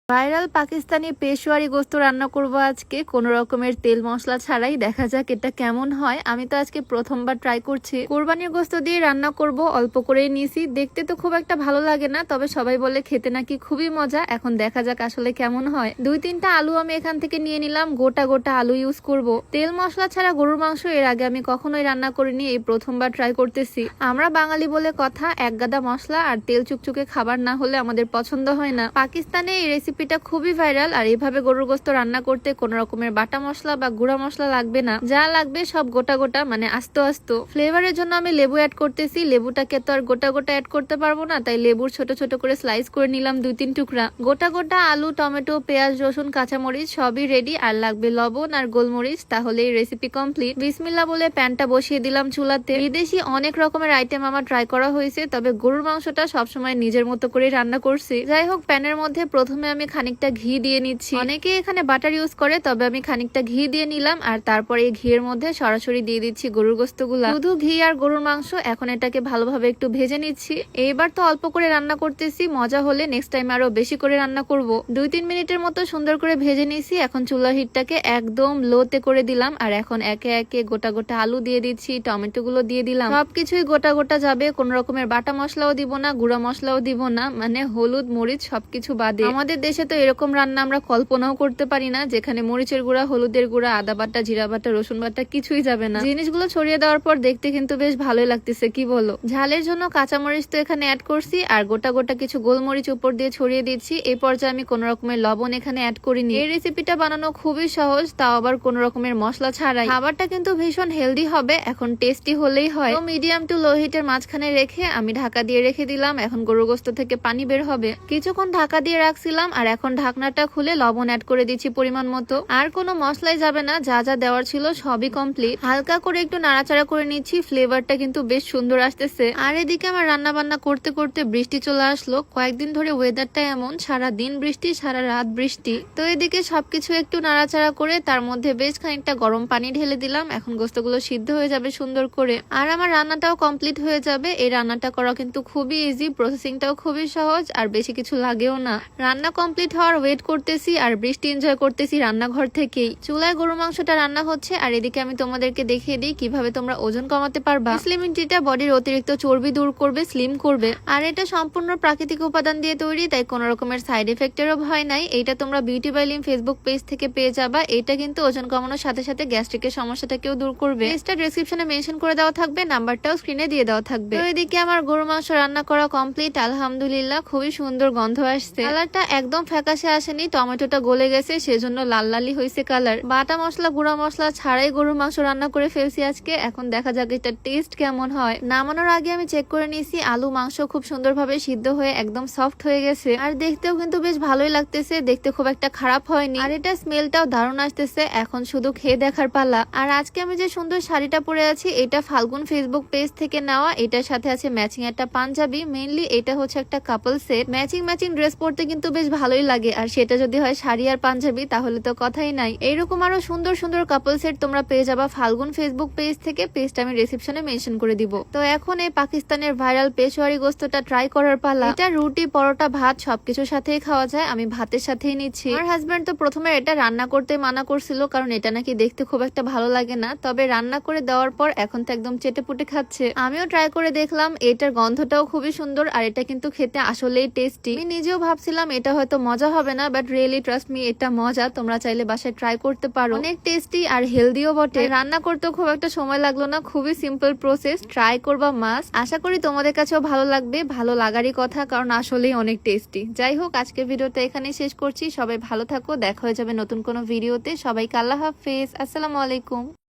Viral Pakistani Peshawari গোস্ত রান্না করব আজকে কোনো রকমের তেল মশলা ছাড়াই। দেখা যাক এটা কেমন হয়। আমি তো আজকে প্রথমবার ট্রাই করছি। কোরবানির গোস্ত দিয়ে রান্না করব, অল্প করেই নিয়েছি। দেখতে তো খুব একটা ভালো লাগে না, তবে সবাই বলে খেতে নাকি খুবই মজা। এখন দেখা যাক আসলে কেমন হয়। 2-3টা আলু আমি এখান থেকে নিয়ে নিলাম, গোটা গোটা আলু ইউজ করব। তেল মশলা ছাড়া গরুর মাংস এর আগে আমি কখনোই রান্না করিনি, এই প্রথমবার ট্রাই করতেছি। আমরা বাঙালি বলে কথা, এক গাদা মশলা আর তেল চুকচুকে খাবার না হলে আমাদের পছন্দ হয় না। পাকিস্তানে এই রেসিপিটা খুবই ভাইরাল, আর এইভাবে গরুর গোস্ত রান্না করতে কোনো রকমের বাটা মশলা বা গুঁড়া মশলা লাগবে না। যা লাগবে সব গোটা গোটা, মানে আস্ত আস্ত। ফ্লেভারের জন্য আমি লেবু অ্যাড করতেছি। লেবুটাকে তো আর গোটা গোটা অ্যাড করতে পারবো না, তাই লেবুর ছোট ছোট করে স্লাইস করে নিলাম 2-3 টুকরা। গোটা গোটা আলু, টমেটো, পেঁয়াজ, রসুন, কাঁচামরিচ সবই রেডি। আর লাগবে লবণ আর গোলমরিচ, তাহলে এই রেসিপি কমপ্লিট। বিসমিল্লাহ বলে প্যানটা বসিয়ে দিলাম চুলাতে। বিদেশি অনেক রকমের আইটেম আমার ট্রাই করা হয়েছে, তবে গরুর মাংসটা সবসময় নিজের মতো করে রান্না করছি। যাই হোক, প্যানের মধ্যে প্রথমে আমি খানিকটা ঘি দিয়ে নিচ্ছি। অনেকে এখানে বাটার ইউজ করে, তবে আমি খানিকটা ঘি দিয়ে নিলাম। আর তারপরে এই ঘিয়ের মধ্যে সরাসরি দিয়ে দিচ্ছি গরুর গোস্তগুলা। শুধু ঘি আর গরুর মাংস। এখন এটাকে ভালোভাবে একটু ভেজে নিচ্ছি। এইবার তো অল্প করে রান্না করতেছি, মজা হলে নেক্সট টাইম আরো বেশি করে রান্না করব। 2-3 মিনিটের মতো সুন্দর করে ভেজে নিছি। এখন চুলার হিটটাকে একদম লোতে করে দিলাম। আর এখন একে একে গোটা গোটা আলু দিয়ে দিচ্ছি, টমেটো গুলো দিয়ে দিলাম। সবকিছুই গোটা গোটা যাবে, কোন রকমের বাটা মশলাও দিব না, গুঁড়া মশলাও দিব না, মানে হলুদ মরিচ সবকিছু বাদে। আমাদের দেশে তো এরকম রান্না আমরা কল্পনাও করতে পারি না, যেখানে মরিচের গুঁড়া, হলুদের গুঁড়া, আদা বাটা, জিরা বাটা, রসুন বাটা কিছুই যাবে না। জিনিসগুলো ছড়িয়ে দেওয়ার পর দেখতে কিন্তু বেশ ভালোই লাগতেছে, কি বলো? ঝালের জন্য কাঁচামরিচ তো এখানে অ্যাড করছি, আর গোটা গোটা কিছু গোলমরিচ উপর দিয়ে ছড়িয়ে দিচ্ছি। এই পর্যায়ে আমি কোন রকমের লবণ এখানে অ্যাড করিনি। এই রেসিপিটা বানানো খুবই সহজ, তাও আবার কোন রকমের মশলা ছাড়াই। খাবারটা কিন্তু ভীষণ হেলদি হবে, এখন টেস্টি হলেই হয়। তো মিডিয়াম টু লো হিটের মাঝখানে রেখে আমি ঢাকা দিয়ে রেখে দিলাম। এখন গরুর গোস্ত থেকে পানি বের হবে। কিছুক্ষণ ঢাকা দিয়ে রাখছিলাম, আর এখন ঢাকনাটা খুলে লবণ অ্যাড করে দিচ্ছি পরিমাণ মতো। আর কোনো মশলাই যাবে না, যা যা দেওয়ার ছিল সবই কমপ্লিট। হালকা করে একটু নাড়াচাড়া করে নিচ্ছি, ফ্লেভারটা কিন্তু বেশ সুন্দর আসতেছে। আর এদিকে আমার রান্না বান্না করতে করতে বৃষ্টি চলে আসলো। কয়েকদিন ধরে ওয়েদারটা এমন, সারা দিন বৃষ্টি, সারা রাত বৃষ্টি। তো এদিকে সবকিছু একটু নাড়াচাড়া করে তার মধ্যে বেশ খানিকটা গরম পানি ঢেলে দিলাম। এখন গোস্তগুলো সিদ্ধ হয়ে যাবে সুন্দর করে, আর আমার রান্নাটাও কমপ্লিট হয়ে যাবে। এই রান্নাটা করা কিন্তু খুবই ইজি, প্রসেসিংটাও খুবই সহজ, আর বেশি কিছু লাগেও না। রান্না কমপ্লিট হওয়ার ওয়েট করতেছি, আর বৃষ্টি এনজয় করতেছি রান্নাঘর থেকেই। চুলায় গরু মাংসটা রান্না হচ্ছে, আর এদিকে আমি তোমাদেরকে দেখিয়ে দিই কিভাবে তোমরা ওজন কমাতে পারবা। স্লিমিং টিটা বডির অতিরিক্ত চর্বি দূর করবে, স্লিম করবে। আর এটা সম্পূর্ণ প্রাকৃতিক উপাদান দিয়ে তৈরি, তাই কোনো রকমের সাইড এফেক্টেরও ভয় নাই। এইটা তোমরা beauty by Lim Facebook page থেকে পেয়ে যাবা। এটা কিন্তু ওজন কমানোর সাথে সাথে গ্যাস্ট্রিকের সমস্যাটাকেও দূর করবে। পেজটা ডেসক্রিপশনে মেনশন করে দেওয়া থাকবে, নাম্বারটাও স্ক্রিনে দিয়ে দেওয়া থাকবে। তো এদিকে আমার গরু মাংস রান্না করা কমপ্লিট, আলহামদুলিল্লাহ। খুবই সুন্দর গন্ধ আসছে। কালারটা একদম ফ্যাকাশে আসেনি, টমেটোটা গলে গেছে, সেজন্য লাল লালি হয়েছে কালার। বাটা মশলা, গুঁড়া মশলা ছাড়াই গরুর মাংস রান্না করে ফেলছি আজকে। এখন দেখা যাক এটা টেস্ট কেমন হয়। নামানোর আগে আমি চেক করে নিয়েছি, আলু মাংস খুব সুন্দরভাবে সিদ্ধ হয়ে একদম সফট হয়ে গেছে, আর দেখতেও কিন্তু বেশ ভালোই লাগতেছে। দেখতে খুব একটা খারাপ হয়নি, আর এটা স্মেলটাও দারুণ আসতেছে। এখন শুধু খেয়ে দেখার পালা। আর আজকে আমি যে সুন্দর শাড়িটা পরে আছি, এটা ফাল্গুন ফেসবুক পেজ থেকে নেওয়া। এটার সাথে আছে ম্যাচিং একটা পাঞ্জাবি। মেইনলি এটা হচ্ছে একটা কাপল সেট। ম্যাচিং ম্যাচিং ড্রেস পরতে কিন্তু বেশ ভালোই লাগে, আর সেটা যদি হয় শাড়ি আর পাঞ্জাবি, তাহলে তো কথাই নাই। এইরকম আরো সুন্দর সুন্দর কাপল সেট তোমরা পেয়ে যাবা ফাল্গুন ফেসবুক পেজ থেকে। পেজটা আমি ডেসক্রিপশনে মেনশন করে দিব। তো এখন এই পাকিস্তানের ভাইরাল পেশোয়ারি গোস্তটা ট্রাই করার পালা। এটা রুটি, পরোটা, ভাত সবকিছুর সাথেই খাওয়া যায়। আমি ভাতের সাথেই নিচ্ছি। আমার হাজবেন্ড তো প্রথমে এটা রান্না করতে মানা করছিল, কারণ এটা নাকি দেখতে খুব একটা ভালো লাগে না। তবে রান্না করে দেওয়ার পর এখন তো একদম চেটে পুটে খাচ্ছে। আমিও ট্রাই করে দেখলাম, এটার গন্ধটাও খুবই সুন্দর, আর এটা কিন্তু খেতে আসলেই টেস্টি। আমি নিজেও ভাবছিলাম এটা হয়তো মজা হবে না, বাট রিয়েলি ট্রাস্ট মি, এটা মজা। তোমরা চাইলে বাসায় ট্রাই করতে পারো। অনেক টেস্টি আর হেলদিও বটে। রান্না করতেও খুব একটা সময় লাগলো না, খুবই সিম্পল প্রসেস। ট্রাই করবা মাস্ট। আশা করি তোমাদের কাছেও ভালো লাগবে। ভালো লাগারই কথা, কারণ আসলেই অনেক টেস্টি। যাই হোক, আজকের ভিডিওটা এখানেই শেষ করছি। সবাই ভালো থাকো, দেখা হয়ে যাবে নতুন কোনো ভিডিওতে। সবাইকে আল্লাহ হাফেজ, আসসালামু আলাইকুম।